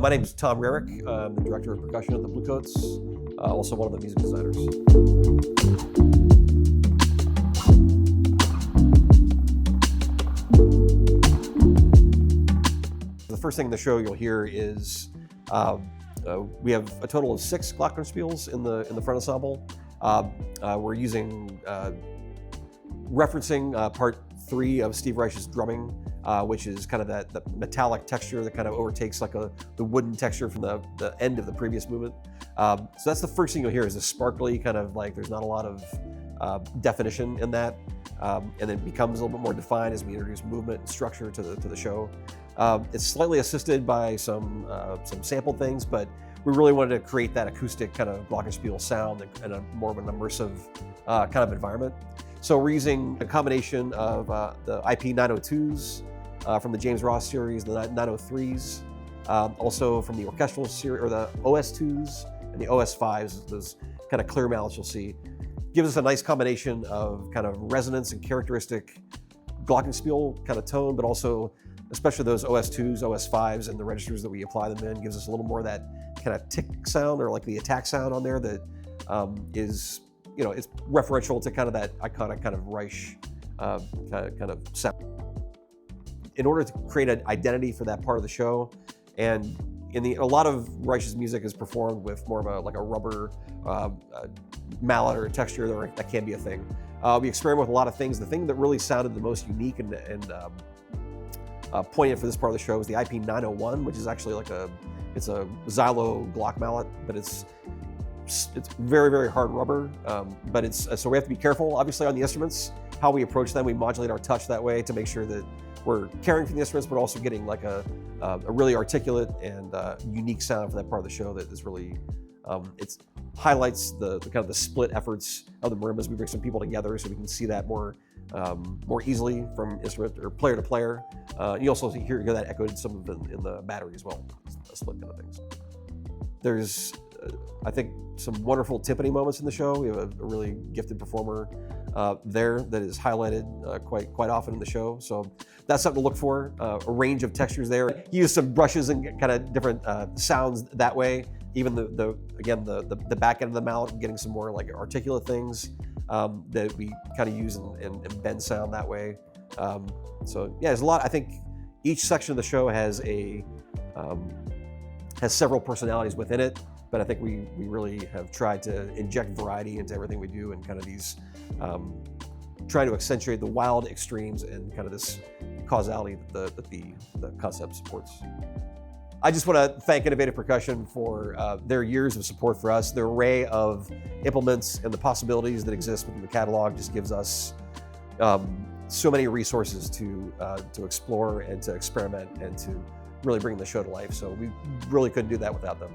My name is Tom Rarick. I'm the director of percussion at the Bluecoats, also one of the music designers. The first thing in the show you'll hear is we have a total of 6 glockenspiels in the front ensemble. We're using referencing part 3 of Steve Reich's drumming, which is kind of the metallic texture that kind of overtakes like the wooden texture from the end of the previous movement. So that's the first thing you'll hear is a sparkly kind of like, there's not a lot of definition in that, and then it becomes a little bit more defined as we introduce movement and structure to the show. It's slightly assisted by some sampled things, but we really wanted to create that acoustic kind of glockenspiel sound and a more of an immersive kind of environment. So we're using a combination of the IP 902s from the James Ross series, the 903s, also from the orchestral series, or the OS2s and the OS5s, those kind of clear mallets you'll see. Gives us a nice combination of kind of resonance and characteristic glockenspiel kind of tone, but also, especially those OS2s, OS5s, and the registers that we apply them in, gives us a little more of that kind of tick sound, or like the attack sound on there that is, you know, it's referential to kind of that iconic kind of Reich kind of sound. In order to create an identity for that part of the show, and a lot of Reich's music is performed with more of a rubber mallet or texture that can be a thing. We experiment with a lot of things. The thing that really sounded the most unique and poignant for this part of the show is the IP 901, which is actually it's a Xylo Glock mallet, but it's very, very hard rubber, but so we have to be careful, obviously, on the instruments, how we approach them. We modulate our touch that way to make sure that we're caring for the instruments, but also getting like a really articulate and unique sound for that part of the show that is really, it highlights the kind of the split efforts of the marimbas. We bring some people together so we can see that more easily from instrument or player to player. You also hear that echoed some of it in the battery as well, split kind of things. There's I think some wonderful timpani moments in the show. We have a really gifted performer there that is highlighted quite often in the show. So that's something to look for. A range of textures there. Use some brushes and kind of different sounds that way. Even the back end of the mallet, getting some more like articulate things that we kind of use and bend sound that way. So yeah, there's a lot. I think each section of the show has several personalities within it. But I think we really have tried to inject variety into everything we do, and kind of these, trying to accentuate the wild extremes and kind of this causality that the concept supports. I just want to thank Innovative Percussion for their years of support for us. Their array of implements and the possibilities that exist within the catalog just gives us so many resources to explore and to experiment and to really bring the show to life. So we really couldn't do that without them.